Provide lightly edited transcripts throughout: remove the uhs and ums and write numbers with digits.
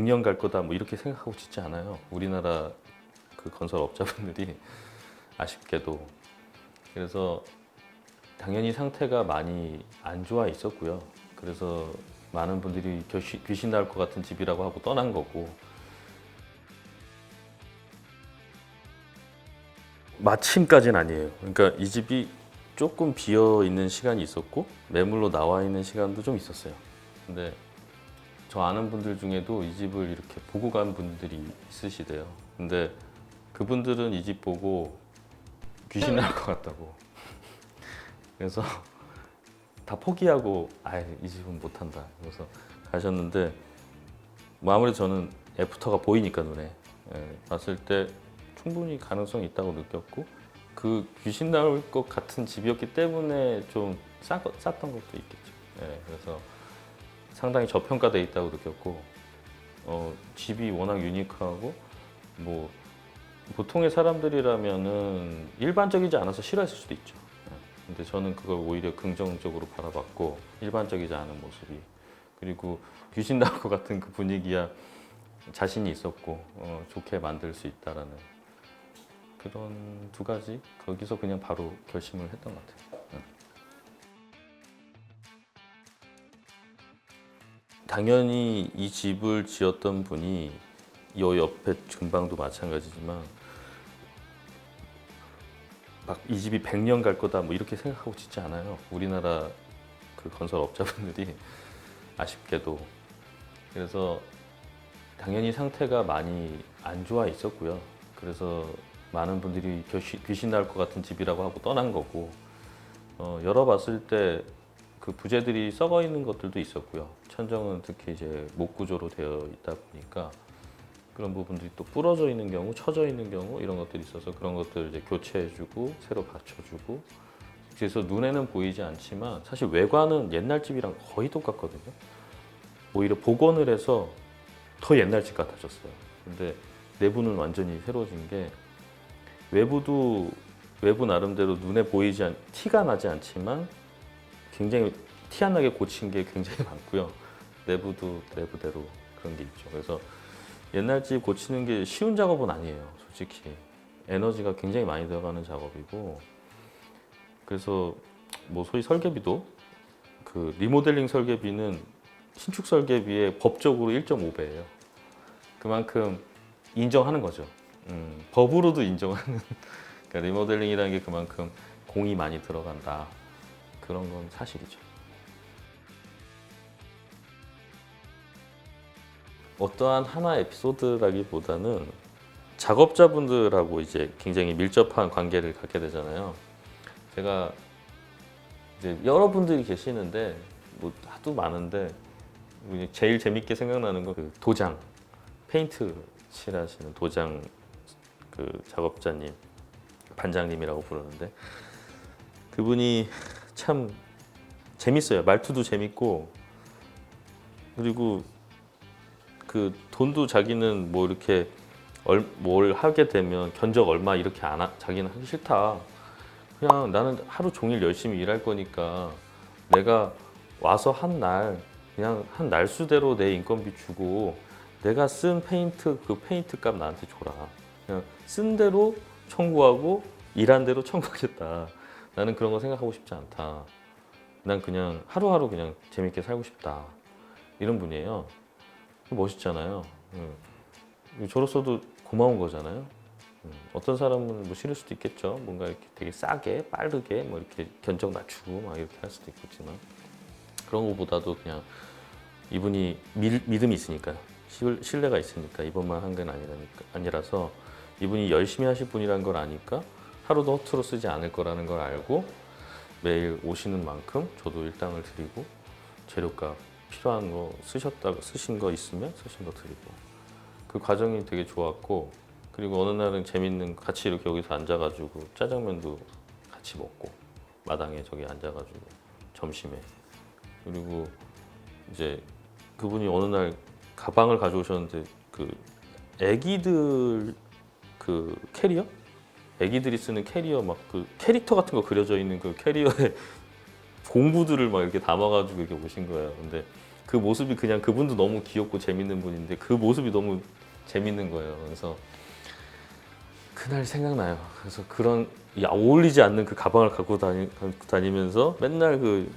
100년 갈 거다 뭐 이렇게 생각하고 짓지 않아요. 우리나라 그 건설업자분들이 아쉽게도. 그래서 당연히 상태가 많이 안 좋아 있었고요. 그래서 많은 분들이 귀신 나올 것 같은 집이라고 하고 떠난 거고, 마침까지는 아니에요. 그러니까 이 집이 조금 비어 있는 시간이 있었고 매물로 나와 있는 시간도 좀 있었어요. 근데 저 아는 분들 중에도 이 집을 이렇게 보고 간 분들이 있으시대요. 근데 그분들은 이 집 보고 귀신 나올 것 같다고. 그래서 다 포기하고 이 집은 못한다. 그래서 가셨는데 뭐 아무래도 저는 애프터가 보이니까 눈에 봤을 때 충분히 가능성이 있다고 느꼈고, 그 귀신 나올 것 같은 집이었기 때문에 좀 쌌던 것도 있겠죠. 그래서 상당히 저평가돼 있다고 느꼈고, 집이 워낙 유니크하고 뭐 보통의 사람들이라면은 일반적이지 않아서 싫어했을 수도 있죠. 근데 저는 그걸 오히려 긍정적으로 바라봤고, 일반적이지 않은 모습이, 그리고 귀신 나올 것 같은 그 분위기야 자신이 있었고 좋게 만들 수 있다라는 그런 두 가지, 거기서 그냥 바로 결심을 했던 것 같아요. 당연히 이 집을 지었던 분이 이 옆에 근방도 마찬가지지만 막 이 집이 100년 갈 거다 뭐 이렇게 생각하고 짓지 않아요. 우리나라 그 건설업자분들이 아쉽게도. 그래서 당연히 상태가 많이 안 좋아 있었고요. 그래서 많은 분들이 귀신 나올 것 같은 집이라고 하고 떠난 거고, 열어봤을 때 그 부재들이 썩어 있는 것들도 있었고요. 천정은 특히 이제 목 구조로 되어 있다 보니까 그런 부분들이 또 부러져 있는 경우, 처져 있는 경우 이런 것들이 있어서 그런 것들을 이제 교체해주고 새로 받쳐주고, 그래서 눈에는 보이지 않지만 사실 외관은 옛날 집이랑 거의 똑같거든요. 오히려 복원을 해서 더 옛날 집 같아졌어요. 근데 내부는 완전히 새로워진 게, 외부도 외부 나름대로 눈에 티가 나지 않지만 굉장히 티 안 나게 고친 게 굉장히 많고요. 내부도 내부대로 그런 게 있죠. 그래서 옛날 집 고치는 게 쉬운 작업은 아니에요. 솔직히 에너지가 굉장히 많이 들어가는 작업이고, 그래서 뭐 소위 설계비도, 그 리모델링 설계비는 신축 설계비의 법적으로 1.5배예요. 그만큼 인정하는 거죠. 법으로도 인정하는. 그러니까 리모델링이라는 게 그만큼 공이 많이 들어간다. 그런 건 사실이죠. 어떠한 하나 에피소드라기보다는 작업자분들하고 이제 굉장히 밀접한 관계를 갖게 되잖아요. 제가 이제 여러분들이 계시는데 뭐 하도 많은데 제일 재밌게 생각나는 건 그 도장, 페인트 칠하시는 도장 그 작업자님, 반장님이라고 부르는데, 그분이 참 재밌어요. 말투도 재밌고, 그리고 그 돈도 자기는 뭐 이렇게 뭘 하게 되면 견적 얼마 이렇게 자기는 하기 싫다. 그냥 나는 하루 종일 열심히 일할 거니까 내가 와서 한 날 그냥 한 날수대로 내 인건비 주고, 내가 쓴 페인트 그 페인트 값 나한테 줘라. 그냥 쓴 대로 청구하고 일한 대로 청구하겠다. 나는 그런 거 생각하고 싶지 않다. 난 그냥 하루하루 그냥 재밌게 살고 싶다. 이런 분이에요. 멋있잖아요. 저로서도 고마운 거잖아요. 어떤 사람은 뭐 싫을 수도 있겠죠. 뭔가 이렇게 되게 싸게, 빠르게 뭐 이렇게 견적 낮추고 막 이렇게 할 수도 있겠지만, 그런 것보다도 그냥 이분이 믿음이 있으니까, 신뢰가 있으니까 이번만 한 건 아니라서 이분이 열심히 하실 분이란 걸 아니까 하루도 허투루 쓰지 않을 거라는 걸 알고 매일 오시는 만큼 저도 일당을 드리고, 재료값 필요한 거 쓰신 거 있으면 쓰신 거 드리고, 그 과정이 되게 좋았고, 그리고 어느 날은 재밌는, 같이 이렇게 여기서 앉아가지고 짜장면도 같이 먹고, 마당에 저기 앉아가지고 점심에. 그리고 이제 그분이 어느 날 가방을 가져오셨는데, 그 애기들 그 캐리어? 애기들이 쓰는 캐리어, 막 그 캐릭터 같은 거 그려져 있는 그 캐리어에 공구들을 막 이렇게 담아가지고 이렇게 오신 거예요. 근데 그 모습이 그냥 그분도 너무 귀엽고 재밌는 분인데 그 모습이 너무 재밌는 거예요. 그래서 그날 생각나요. 그래서 그런 어울리지 않는 그 가방을 갖고 다니면서 맨날 그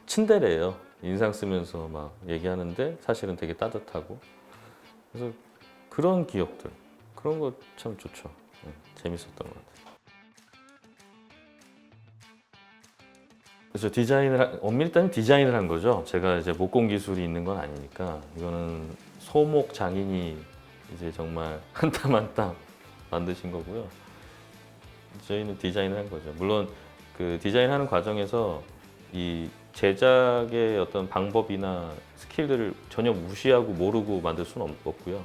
츤데레예요. 인상 쓰면서 막 얘기하는데 사실은 되게 따뜻하고. 그래서 그런 기억들, 그런 거 참 좋죠. 재밌었던 것 같아요. 그래서 엄밀히 따지면 디자인을 한 거죠. 제가 이제 목공 기술이 있는 건 아니니까 이거는 소목 장인이 이제 정말 한 땀 한 땀 만드신 거고요. 저희는 디자인을 한 거죠. 물론 그 디자인하는 과정에서 이 제작의 어떤 방법이나 스킬들을 전혀 무시하고 모르고 만들 수는 없고요.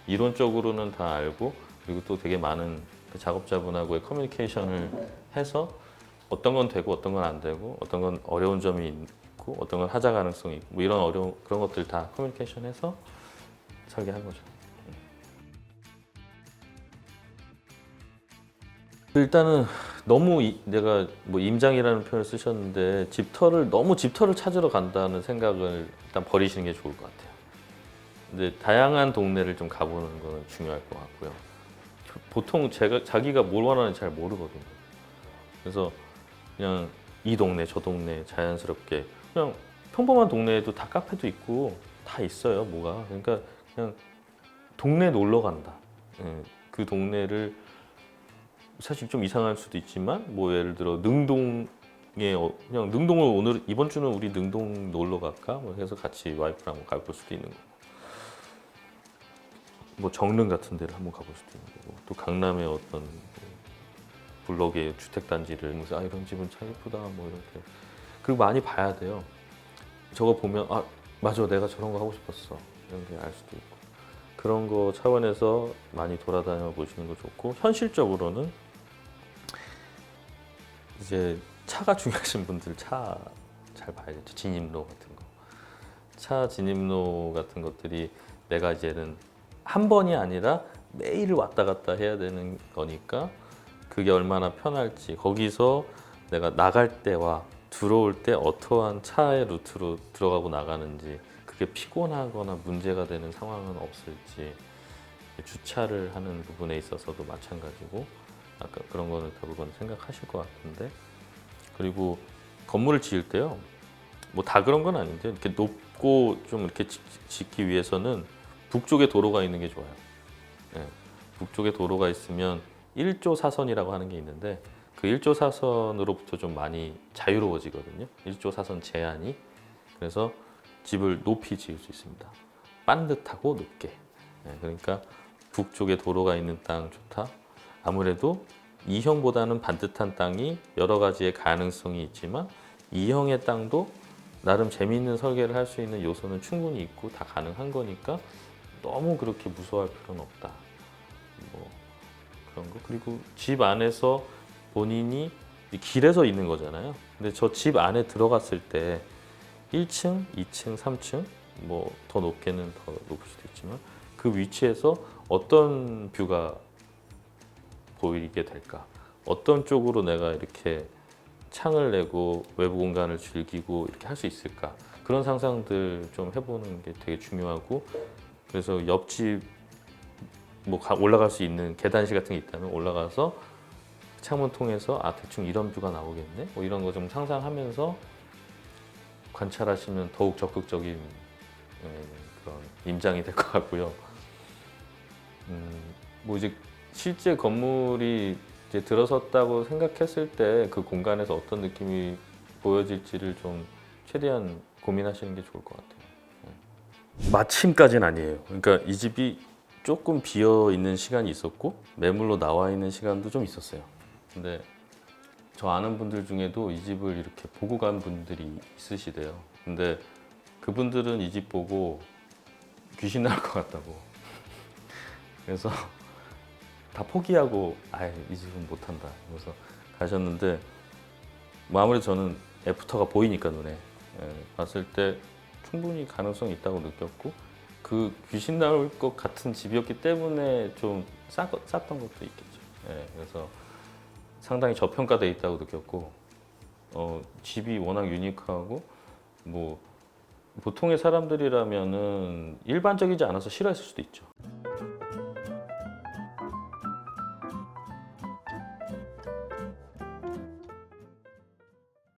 이론적으로는 다 알고 그리고 또 되게 많은 그 작업자분하고의 커뮤니케이션을 해서 어떤 건 되고 어떤 건 안 되고 어떤 건 어려운 점이 있고 어떤 건 하자 가능성이 있고 뭐 이런 어려운 그런 것들 다 커뮤니케이션해서 설계한 거죠. 일단은 너무 내가 뭐 임장이라는 표현을 쓰셨는데 너무 집터를 찾으러 간다는 생각을 일단 버리시는 게 좋을 것 같아요. 근데 다양한 동네를 좀 가보는 건 중요할 것 같고요. 보통 자기가 뭘 원하는지 잘 모르거든요. 그래서 그냥 이 동네 저 동네 자연스럽게 그냥 평범한 동네에도 다 카페도 있고 다 있어요. 뭐가 그러니까 그냥 동네 놀러 간다. 그 동네를 사실 좀 이상할 수도 있지만 뭐 예를 들어 능동에 그냥 능동을 오늘 이번 주는 우리 능동 놀러 갈까? 뭐 해서 같이 와이프랑 뭐 가볼 수도 있는 거고 뭐 정릉 같은 데를 한번 가볼 수도 있는 거고 또 강남의 어떤 블록의 주택 단지를 보면서 이런 집은 참 예쁘다 뭐 이렇게 그리고 많이 봐야 돼요. 저거 보면 맞아 내가 저런 거 하고 싶었어 이런 게 알 수도 있고 그런 거 차원에서 많이 돌아다녀 보시는 거 좋고 현실적으로는 이제 차가 중요하신 분들 차 잘 봐야겠죠. 진입로 같은 거. 차 진입로 같은 것들이 내가 이제는 한 번이 아니라 매일 왔다 갔다 해야 되는 거니까 그게 얼마나 편할지 거기서 내가 나갈 때와 들어올 때 어떠한 차의 루트로 들어가고 나가는지 그게 피곤하거나 문제가 되는 상황은 없을지 주차를 하는 부분에 있어서도 마찬가지고 아까 그런 거는 대부분 생각하실 것 같은데 그리고 건물을 지을 때요 뭐 다 그런 건 아닌데 이렇게 높고 좀 이렇게 짓기 위해서는 북쪽에 도로가 있는 게 좋아요. 예, 북쪽에 도로가 있으면 1조 사선이라고 하는 게 있는데 그 1조 사선으로부터 좀 많이 자유로워지거든요. 1조 사선 제한이 그래서 집을 높이 지을 수 있습니다. 반듯하고 높게. 예, 그러니까 북쪽에 도로가 있는 땅 좋다. 아무래도 2형보다는 반듯한 땅이 여러 가지의 가능성이 있지만 2형의 땅도 나름 재미있는 설계를 할 수 있는 요소는 충분히 있고 다 가능한 거니까 너무 그렇게 무서워할 필요는 없다. 뭐 그런 거. 그리고 집 안에서 본인이 길에서 있는 거잖아요. 근데 저 집 안에 들어갔을 때 1층, 2층, 3층 뭐 더 높게는 더 높을 수도 있지만 그 위치에서 어떤 뷰가 보이게 될까? 어떤 쪽으로 내가 이렇게 창을 내고 외부 공간을 즐기고 이렇게 할 수 있을까? 그런 상상들 좀 해보는 게 되게 중요하고 그래서 옆집 뭐 올라갈 수 있는 계단실 같은 게 있다면 올라가서 창문 통해서 대충 이런 뷰가 나오겠네? 뭐 이런 거 좀 상상하면서 관찰하시면 더욱 적극적인 그런 임장이 될 것 같고요. 뭐 이제 실제 건물이 이제 들어섰다고 생각했을 때 그 공간에서 어떤 느낌이 보여질지를 좀 최대한 고민하시는 게 좋을 것 같아요. 마침까지는 아니에요. 그러니까 이 집이 조금 비어 있는 시간이 있었고 매물로 나와 있는 시간도 좀 있었어요. 근데 저 아는 분들 중에도 이 집을 이렇게 보고 간 분들이 있으시대요. 근데 그분들은 이 집 보고 귀신 나올 것 같다고. 그래서 다 포기하고 이 집은 못한다. 그래서 가셨는데 뭐 아무래도 저는 애프터가 보이니까 눈에 봤을 때 충분히 가능성이 있다고 느꼈고 그 귀신 나올 것 같은 집이었기 때문에 좀 쌌던 것도 있겠죠. 그래서 상당히 저평가돼 있다고 느꼈고 집이 워낙 유니크하고 뭐 보통의 사람들이라면은 일반적이지 않아서 싫어했을 수도 있죠.